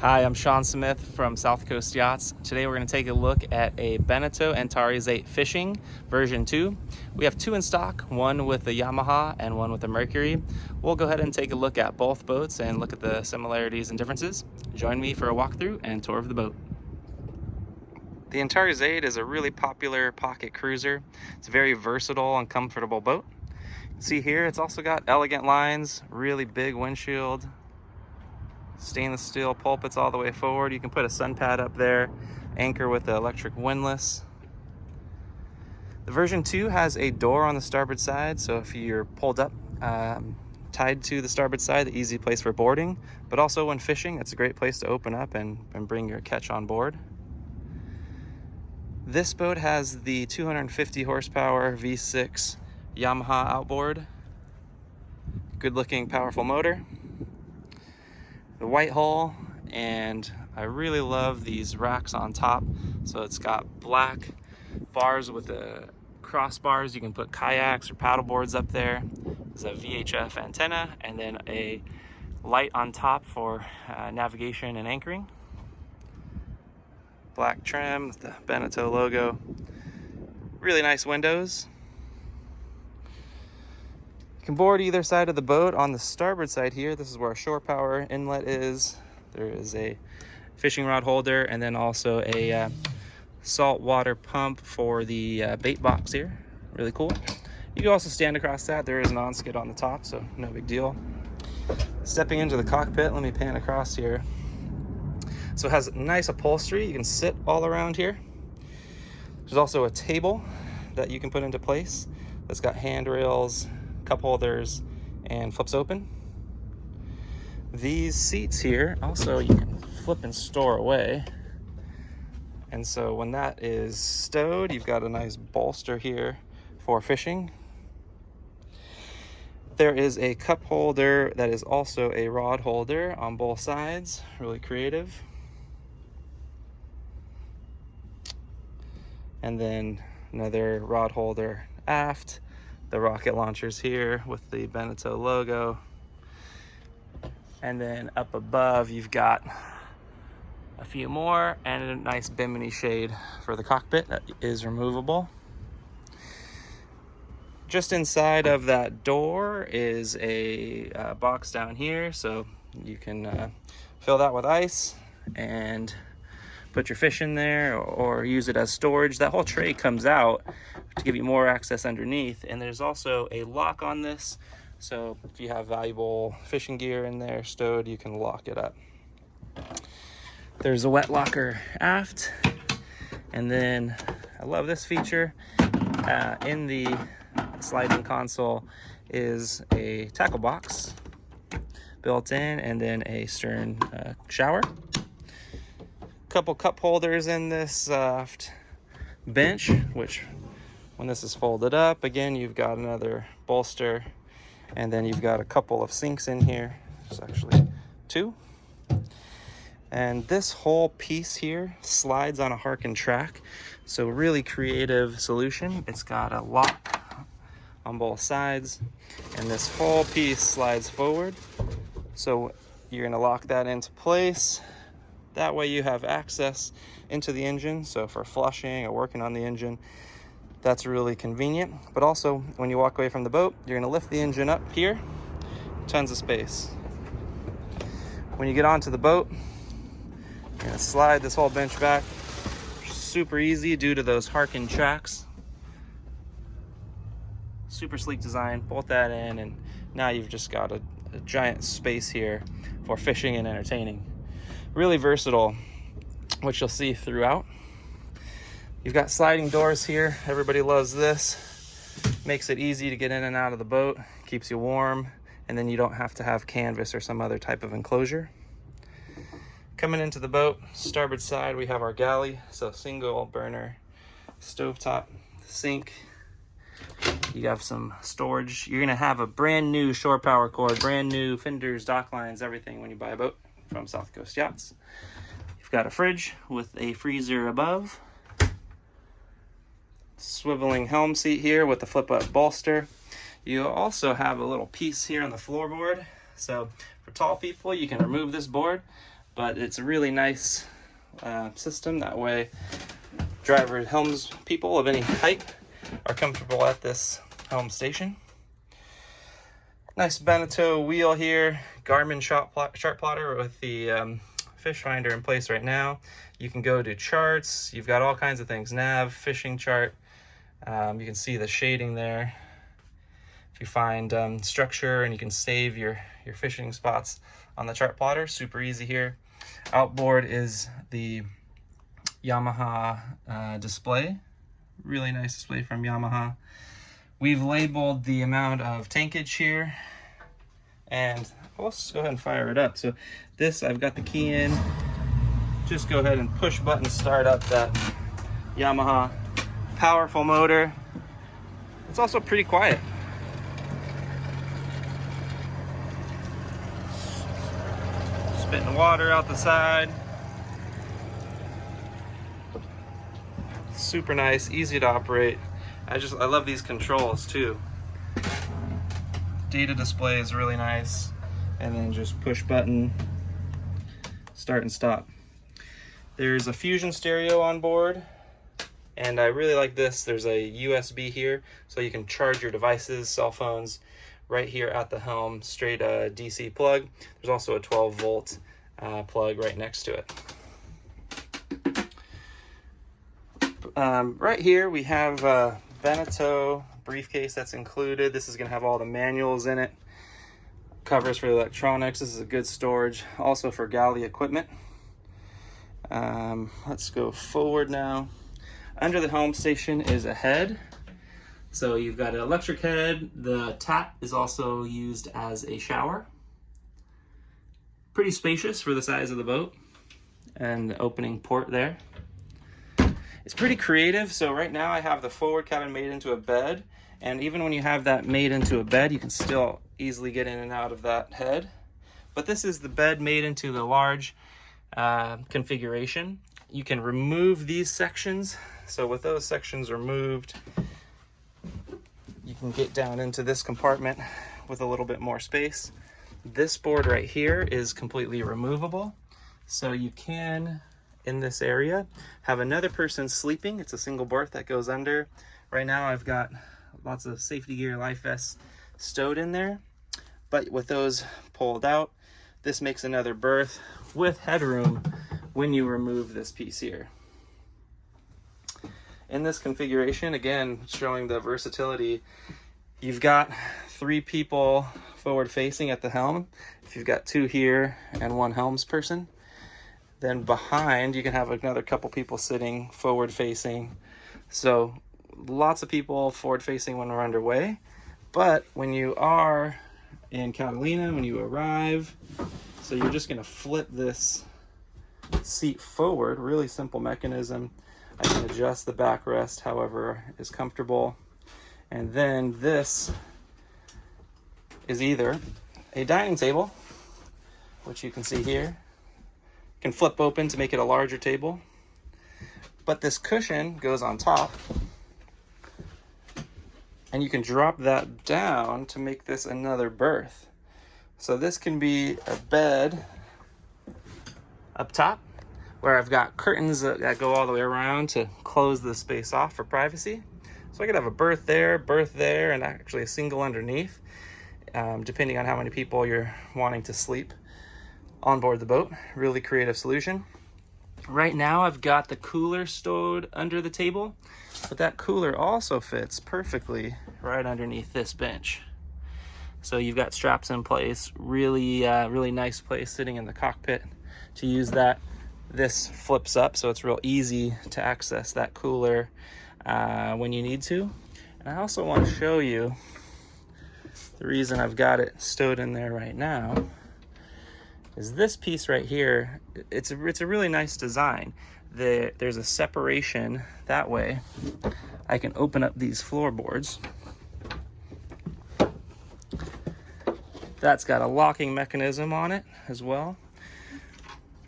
Hi, I'm Sean Smith from South Coast Yachts. Today we're going to take a look at a Beneteau Antares 8 Fishing version 2. We have two in stock, one with the Yamaha and one with the Mercury. We'll go ahead and take a look at both boats and look at the similarities and differences. Join me for a walkthrough and tour of the boat. The Antares 8 is a really popular pocket cruiser. It's a very versatile and comfortable boat. See here, it's also got elegant lines, really big windshield, stainless steel pulpits all the way forward. You can put a sun pad up there, anchor with the electric windlass. The version 2 has a door on the starboard side, so if you're pulled up, tied to the starboard side, the easy place for boarding, but also when fishing, it's a great place to open up and bring your catch on board. This boat has the 250 horsepower V6 Yamaha outboard. Good looking, powerful motor. The white hull, and I really love these racks on top. So it's got black bars with the crossbars. You can put kayaks or paddle boards up there. There's a VHF antenna and then a light on top for navigation and anchoring. Black trim with the Beneteau logo. Really nice windows. You can board either side of the boat. On the starboard side here, this is where our shore power inlet is. There is a fishing rod holder and then also a salt water pump for the bait box here. Really cool. You can also stand across that. There is an on-skid on the top, so no big deal. Stepping into the cockpit, let me pan across here. So it has nice upholstery. You can sit all around here. There's also a table that you can put into place that's got handrails, cup holders, and flips open. These seats here also you can flip and store away, and so when that is stowed, you've got a nice bolster here for fishing. There is a cup holder that is also a rod holder on both sides. Really creative. And then another rod holder aft. The rocket launchers here with the Beneteau logo. And then up above, you've got a few more and a nice bimini shade for the cockpit that is removable. Just inside of that door is a box down here, so you can fill that with ice and put your fish in there or use it as storage. That whole tray comes out to give you more access underneath, and there's also a lock on this, so if you have valuable fishing gear in there stowed, you can lock it up. There's a wet locker aft, and then I love this feature. In the sliding console is a tackle box built in, and then a stern shower. Couple cup holders in this bench, which when this is folded up, again, you've got another bolster, and then you've got a couple of sinks in here. There's actually two. And this whole piece here slides on a Harken track, so really creative solution. It's got a lock on both sides, and this whole piece slides forward, so you're going to lock that into place. That way you have access into the engine, so for flushing or working on the engine, that's really convenient. But also, when you walk away from the boat, you're going to lift the engine up here, tons of space. When you get onto the boat, you're going to slide this whole bench back. Super easy due to those Harken tracks. Super sleek design, bolt that in, and now you've just got a giant space here for fishing and entertaining. Really versatile, which you'll see throughout. You've got sliding doors here. Everybody loves this. Makes it easy to get in and out of the boat, keeps you warm, and then you don't have to have canvas or some other type of enclosure. Coming into the boat, starboard side, we have our galley, so single burner stovetop sink. You have some storage. You're gonna have a brand new shore power cord, brand new fenders, dock lines, everything when you buy a boat from South Coast Yachts. You've got a fridge with a freezer above. Swiveling Helm seat here with the flip-up bolster. You also have a little piece here on the floorboard. So for tall people, you can remove this board, but it's a really nice system. That way driver Helms people of any height are comfortable at this Helm station. Nice Beneteau wheel here, Garmin chart plotter with the fish finder in place right now. You can go to charts, you've got all kinds of things, nav, fishing chart. You can see the shading there. If you find structure, and you can save your fishing spots on the chart plotter, super easy here. Outboard is the Yamaha display, really nice display from Yamaha. We've labeled the amount of tankage here, and let's go ahead and fire it up. So this, I've got the key in, just go ahead and push button start up that Yamaha powerful motor. It's also pretty quiet. Spitting water out the side. Super nice, easy to operate. I love these controls too. Data display is really nice, and then just push button, start and stop. There's a Fusion stereo on board, and I really like this. There's a USB here, so you can charge your devices, cell phones, right here at the helm, straight DC plug. There's also a 12-volt plug right next to it. Right here we have Beneteau briefcase that's included. This is going to have all the manuals in it, covers for electronics. This is a good storage, also for galley equipment. Let's go forward now. Under the helm station is a head. So you've got an electric head. The tap is also used as a shower. Pretty spacious for the size of the boat, and the opening port there. It's pretty creative. So right now I have the forward cabin made into a bed, and even when you have that made into a bed, you can still easily get in and out of that head. But this is the bed made into the large configuration. You can remove these sections. So with those sections removed, you can get down into this compartment with a little bit more space. This board right here is completely removable. So you can, in this area, have another person sleeping. It's a single berth that goes under. Right now I've got lots of safety gear, life vests stowed in there, but with those pulled out, this makes another berth with headroom when you remove this piece here. In this configuration, again, showing the versatility, you've got 3 people forward facing at the helm. If you've got 2 here and 1 helms person, then behind you can have another couple people sitting forward facing. So lots of people forward facing when we're underway. But when you are in Catalina, when you arrive, so you're just gonna flip this seat forward, really simple mechanism. I can adjust the backrest however is comfortable. And then this is either a dining table, which you can see here, can flip open to make it a larger table, but this cushion goes on top, and you can drop that down to make this another berth. So this can be a bed up top, where I've got curtains that go all the way around to close the space off for privacy. So I could have a berth there, and actually a single underneath, depending on how many people you're wanting to sleep on board the boat. Really creative solution. Right now I've got the cooler stowed under the table, but that cooler also fits perfectly right underneath this bench. So you've got straps in place, really nice place sitting in the cockpit to use that. This flips up, so it's real easy to access that cooler when you need to. And I also want to show you the reason I've got it stowed in there right now is this piece right here. It's a really nice design. There's a separation that way. I can open up these floorboards. That's got a locking mechanism on it as well.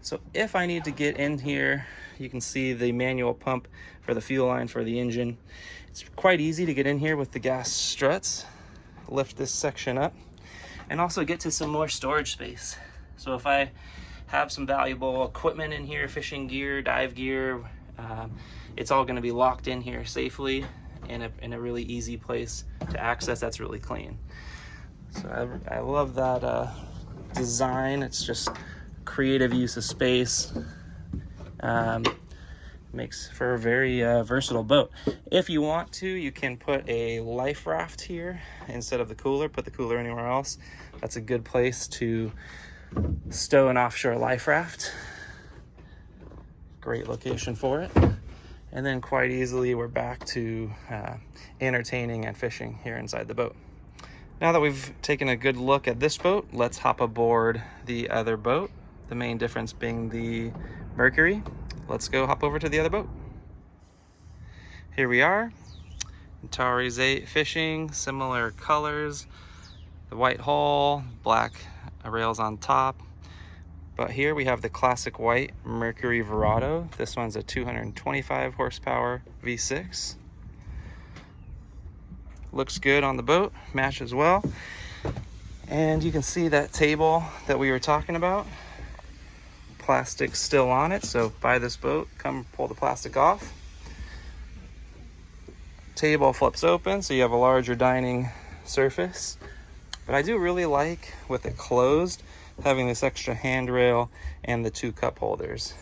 So if I need to get in here, you can see the manual pump for the fuel line for the engine. It's quite easy to get in here with the gas struts. Lift this section up and also get to some more storage space. So if I have some valuable equipment in here, fishing gear, dive gear. It's all going to be locked in here safely in a really easy place to access that's really clean. So I love that design. It's just creative use of space. Makes for a very versatile boat. If you want to, you can put a life raft here instead of the cooler. Put the cooler anywhere else. That's a good place to stow an offshore life raft. Great location for it. And then quite easily we're back to entertaining and fishing here inside the boat. Now that we've taken a good look at this boat, let's hop aboard the other boat. The main difference being the Mercury. Let's go hop over to the other boat. Here we are, Antares 8 fishing, similar colors, the white hull, black rails on top. But here we have the classic white Mercury Verado. This one's a 225 horsepower V6. Looks good on the boat, matches well. And you can see that table that we were talking about. Plastic still on it, so buy this boat, come pull the plastic off. Table flips open, so you have a larger dining surface. But I do really like, with it closed, having this extra handrail and the 2 cup holders.